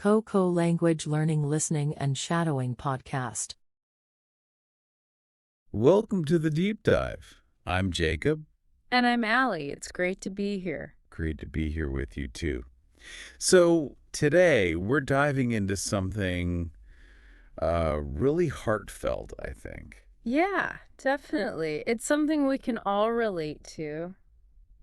KoKo Language Learning, Listening, and Shadowing podcast. Welcome to the Deep Dive. I'm Jacob. And I'm Allie. It's great to be here. Great to be here with you, too. So today, we're diving into something really heartfelt, I think. Yeah, definitely. It's something we can all relate to.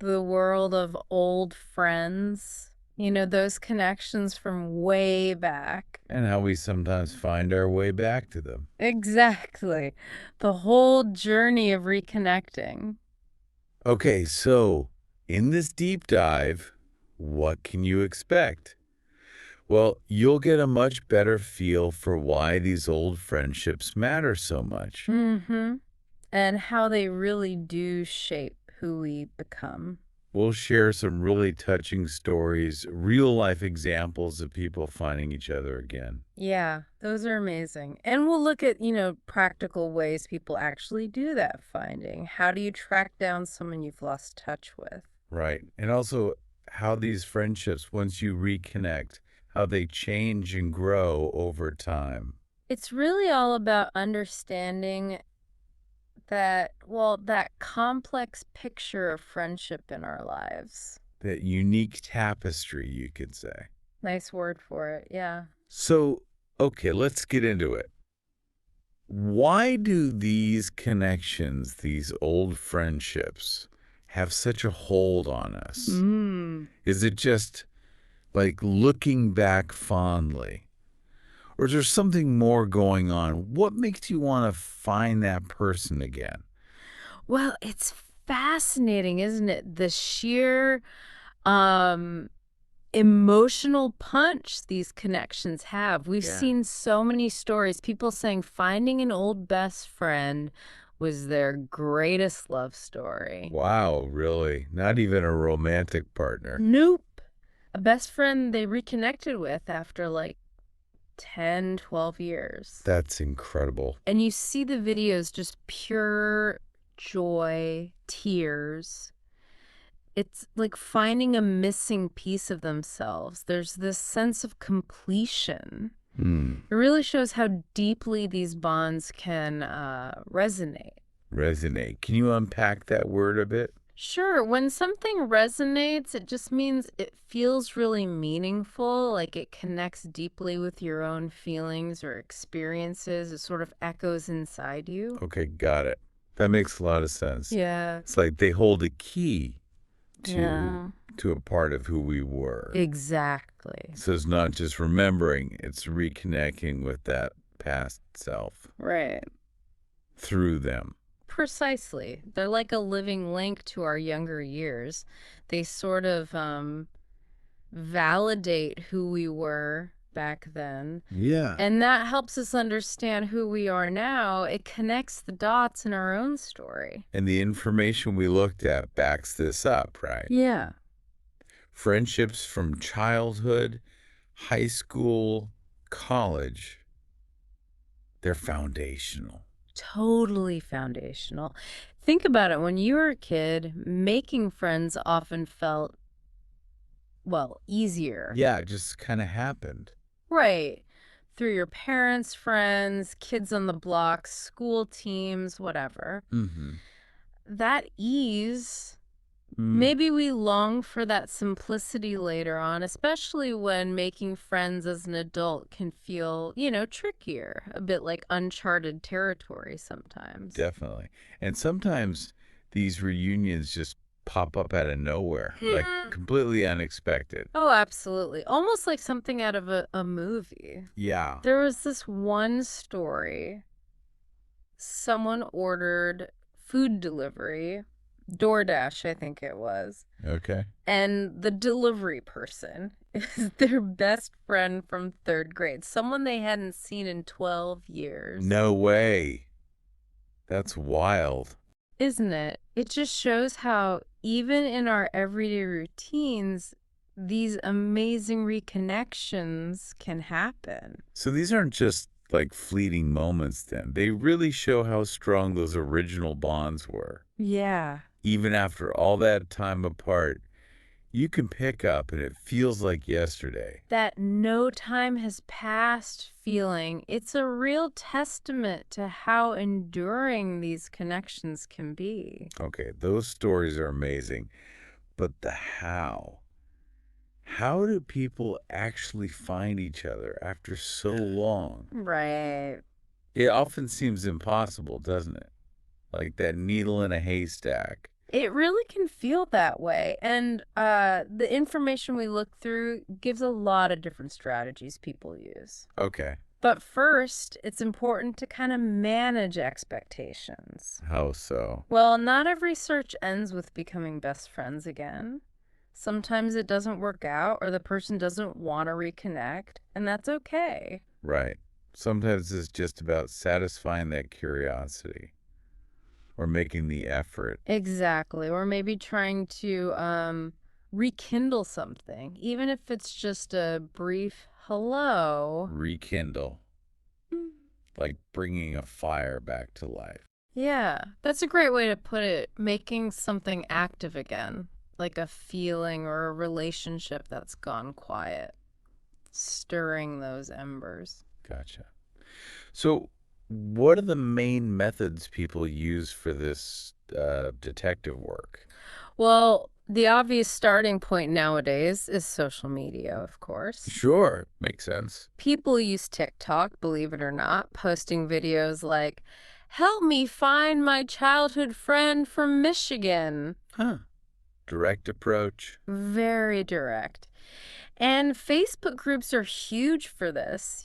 The world of old friends. You know, those connections from way back. And how we sometimes find our way back to them. Exactly. The whole journey of reconnecting. Okay, so in this deep dive, what can you expect? Well, you'll get a much better feel for why these old friendships matter so much. Mm-hmm. And how they really do shape who we become. We'll share some really touching stories, real-life examples of people finding each other again. Yeah, those are amazing. And we'll look at, practical ways people actually do that finding. How do you track down someone you've lost touch with? Right. And also how these friendships, once you reconnect, how they change and grow over time. It's really all about understanding that complex picture of friendship in our lives. That unique tapestry, you could say. Nice word for it, yeah. So, okay, let's get into it. Why do these connections, these old friendships, have such a hold on us? Is it just like looking back fondly? Or is there something more going on? What makes you want to find that person again? Well, it's fascinating, isn't it? The sheer emotional punch these connections have. We've seen so many stories, people saying finding an old best friend was their greatest love story. Wow, really? Not even a romantic partner? Nope. A best friend they reconnected with after 10, 12 years. That's incredible. And you see the videos, just pure joy, tears. It's like finding a missing piece of themselves. There's this sense of completion. It really shows how deeply these bonds can resonate. Resonate. Can you unpack that word a bit? Sure. When something resonates, it just means it feels really meaningful, like it connects deeply with your own feelings or experiences. It sort of echoes inside you. Okay, got it. That makes a lot of sense. Yeah. It's like they hold a key to a part of who we were. Exactly. So it's not just remembering, it's reconnecting with that past self. Right. Through them. Precisely. They're like a living link to our younger years. They sort of validate who we were back then. Yeah. And that helps us understand who we are now. It connects the dots in our own story. And the information we looked at backs this up, right? Yeah. Friendships from childhood, high school, college, they're foundational. Totally foundational. Think about it. When you were a kid, making friends often felt, easier. Yeah, it just kind of happened. Right. Through your parents' friends, kids on the block, school teams, whatever. That ease, maybe we long for that simplicity later on, especially when making friends as an adult can feel, trickier, a bit like uncharted territory sometimes. Definitely. And sometimes these reunions just pop up out of nowhere, like completely unexpected. Oh, absolutely. Almost like something out of a movie. Yeah. There was this one story. Someone ordered food delivery, DoorDash, I think it was. Okay. And the delivery person is their best friend from third grade, someone they hadn't seen in 12 years. No way. That's wild. Isn't it? It just shows how even in our everyday routines, these amazing reconnections can happen. So these aren't just like fleeting moments then. They really show how strong those original bonds were. Yeah. Even after all that time apart, you can pick up and it feels like yesterday. That no time has passed feeling, it's a real testament to how enduring these connections can be. Okay, those stories are amazing. But the how? How do people actually find each other after so long? Right. It often seems impossible, doesn't it? Like that needle in a haystack. It really can feel that way. And the information we look through gives a lot of different strategies people use. Okay. But first, it's important to kind of manage expectations. How so? Well, not every search ends with becoming best friends again. Sometimes it doesn't work out or the person doesn't want to reconnect, and that's okay. Right. Sometimes it's just about satisfying that curiosity or making the effort. Exactly. Or maybe trying to rekindle something, even if it's just a brief hello. Rekindle. Like bringing a fire back to life. Yeah, that's a great way to put it. Making something active again, like a feeling or a relationship that's gone quiet. Stirring those embers. Gotcha. So, what are the main methods people use for this detective work? Well, the obvious starting point nowadays is social media, of course. Sure, makes sense. People use TikTok, believe it or not, posting videos like, "Help me find my childhood friend from Michigan." Huh. Direct approach. Very direct. And Facebook groups are huge for this,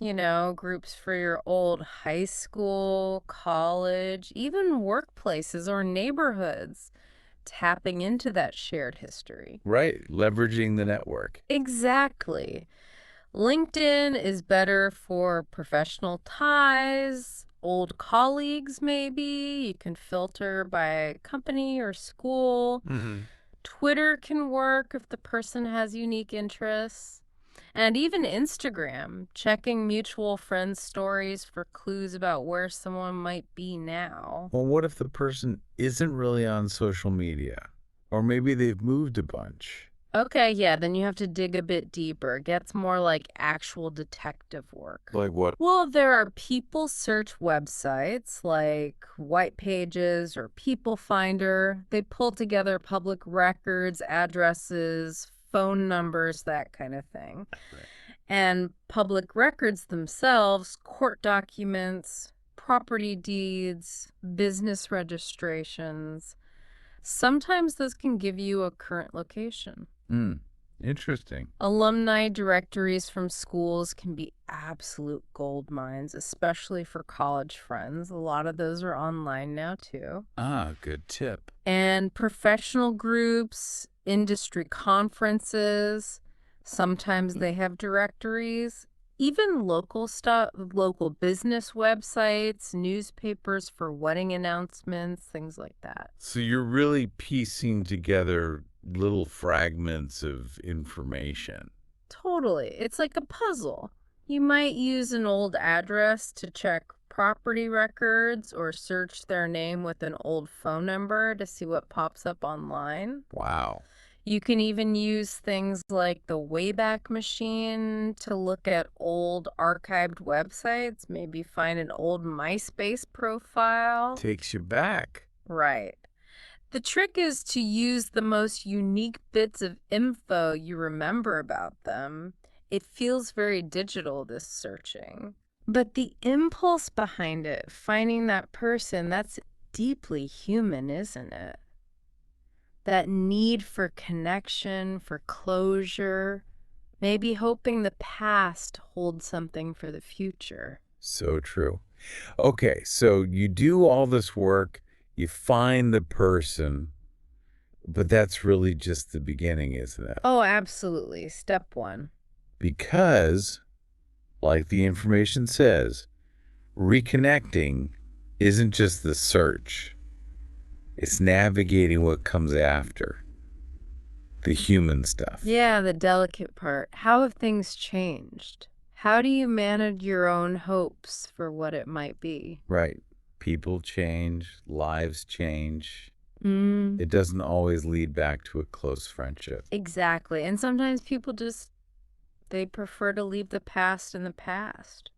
groups for your old high school, college, even workplaces or neighborhoods, tapping into that shared history. Right, leveraging the network. Exactly. LinkedIn is better for professional ties, old colleagues maybe. You can filter by company or school. Mm-hmm. Twitter can work if the person has unique interests. And even Instagram, checking mutual friends' stories for clues about where someone might be now. Well, what if the person isn't really on social media? Or maybe they've moved a bunch. Okay, yeah, then you have to dig a bit deeper. It gets more like actual detective work. Like what? Well, there are people search websites like White Pages or People Finder. They pull together public records, addresses, phone numbers, that kind of thing. Right. And public records themselves, court documents, property deeds, business registrations. Sometimes those can give you a current location. Interesting. Alumni directories from schools can be absolute gold mines, especially for college friends. A lot of those are online now, too. Ah, good tip. And professional groups, industry conferences, sometimes they have directories. Even local stuff, local business websites, newspapers for wedding announcements, things like that. So you're really piecing together little fragments of information. Totally. It's like a puzzle. You might use an old address to check property records or search their name with an old phone number to see what pops up online. Wow. You can even use things like the Wayback Machine to look at old archived websites, maybe find an old MySpace profile. Takes you back. Right. The trick is to use the most unique bits of info you remember about them. It feels very digital, this searching. But the impulse behind it, finding that person, that's deeply human, isn't it? That need for connection, for closure, maybe hoping the past holds something for the future. So true. Okay, so you do all this work, you find the person, but that's really just the beginning, isn't it? Oh, absolutely. Step one. Because, like the information says, reconnecting isn't just the search. It's navigating what comes after. The human stuff. Yeah, the delicate part. How have things changed? How do you manage your own hopes for what it might be? Right. People change, lives change, Mm. It doesn't always lead back to a close friendship. Exactly. And sometimes people they prefer to leave the past in the past.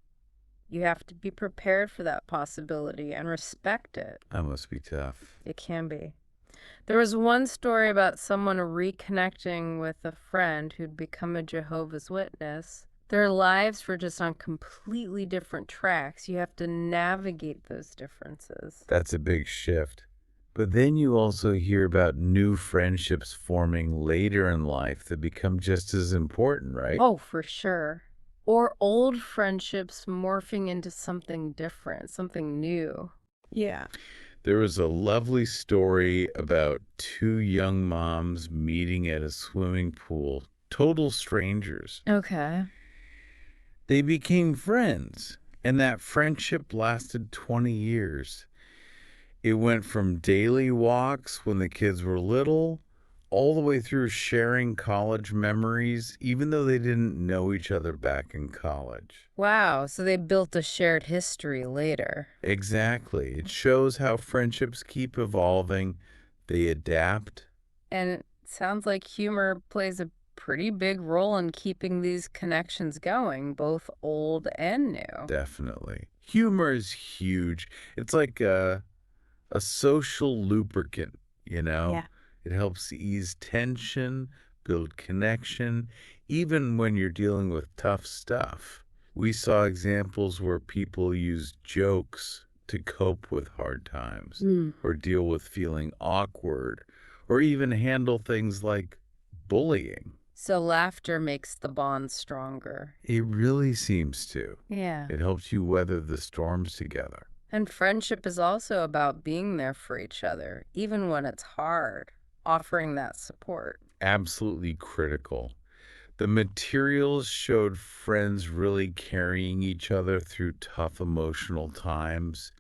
You have to be prepared for that possibility and respect it. That must be tough. It can be. There was one story about someone reconnecting with a friend who'd become a Jehovah's Witness. Their lives were just on completely different tracks. You have to navigate those differences. That's a big shift. But then you also hear about new friendships forming later in life that become just as important, right? Oh, for sure. Or old friendships morphing into something different, something new. Yeah. There was a lovely story about two young moms meeting at a swimming pool, total strangers. Okay. They became friends, and that friendship lasted 20 years. It went from daily walks when the kids were little, all the way through sharing college memories, even though they didn't know each other back in college. Wow, so they built a shared history later. Exactly. It shows how friendships keep evolving, they adapt. And it sounds like humor plays a pretty big role in keeping these connections going, both old and new. Definitely. Humor is huge. It's like a social lubricant, you know? Yeah. It helps ease tension, build connection, even when you're dealing with tough stuff. We saw examples where people use jokes to cope with hard times, or deal with feeling awkward, or even handle things like bullying. So laughter makes the bond stronger. It really seems to. Yeah. It helps you weather the storms together. And friendship is also about being there for each other, even when it's hard, offering that support. Absolutely critical. The materials showed friends really carrying each other through tough emotional times,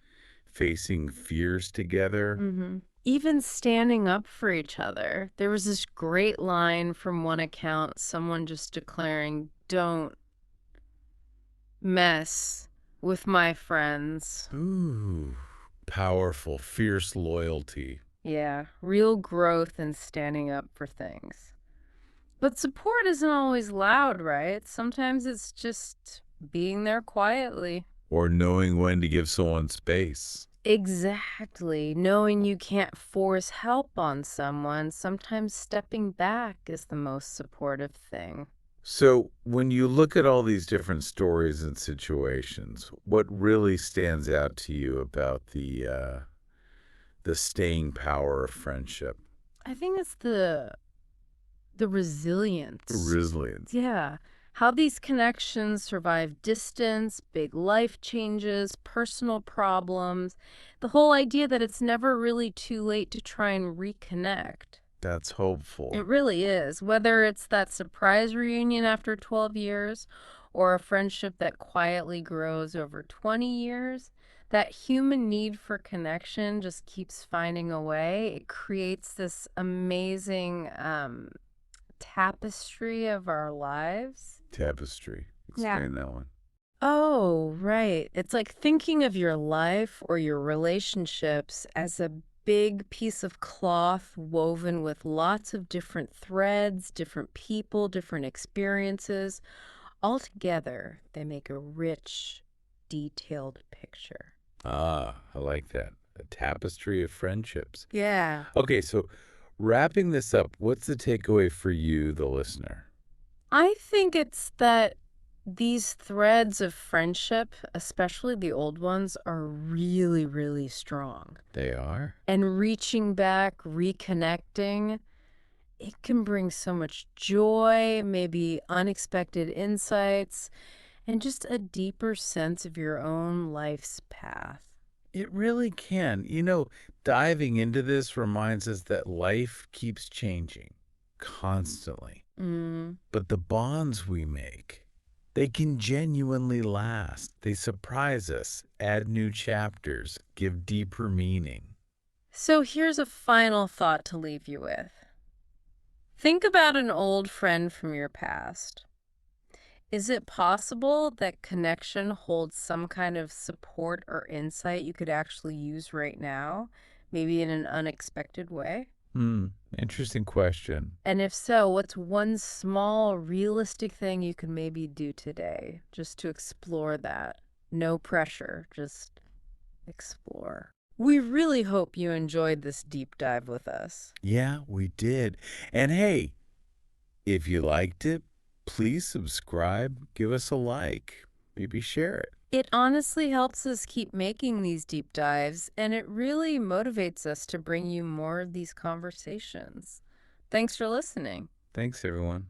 facing fears together. Even standing up for each other. There was this great line from one account, someone just declaring, "Don't mess with my friends." Ooh, powerful, fierce loyalty. Yeah, real growth in standing up for things. But support isn't always loud, right? Sometimes it's just being there quietly. Or knowing when to give someone space. Exactly. Knowing you can't force help on someone, sometimes stepping back is the most supportive thing. So, when you look at all these different stories and situations, what really stands out to you about the staying power of friendship? I think it's the resilience. Resilience. Yeah. How these connections survive distance, big life changes, personal problems. The whole idea that it's never really too late to try and reconnect. That's hopeful. It really is. Whether it's that surprise reunion after 12 years or a friendship that quietly grows over 20 years, that human need for connection just keeps finding a way. It creates this amazing tapestry of our lives. Tapestry. Yeah. Explain that one. Oh, right. It's like thinking of your life or your relationships as a big piece of cloth woven with lots of different threads, different people, different experiences. All together, they make a rich, detailed picture. Ah, I like that. A tapestry of friendships. Yeah. Okay, so wrapping this up, what's the takeaway for you, the listener? I think it's that these threads of friendship, especially the old ones, are really, really strong. They are? And reaching back, reconnecting, it can bring so much joy, maybe unexpected insights, and just a deeper sense of your own life's path. It really can. You know, diving into this reminds us that life keeps changing constantly. But the bonds we make, they can genuinely last. They surprise us, add new chapters, give deeper meaning. So here's a final thought to leave you with. Think about an old friend from your past. Is it possible that connection holds some kind of support or insight you could actually use right now? Maybe in an unexpected way? Interesting question. And if so, what's one small, realistic thing you can maybe do today just to explore that? No pressure, just explore. We really hope you enjoyed this deep dive with us. Yeah, we did. And hey, if you liked it, please subscribe, give us a like, maybe share it. It honestly helps us keep making these deep dives, and it really motivates us to bring you more of these conversations. Thanks for listening. Thanks, everyone.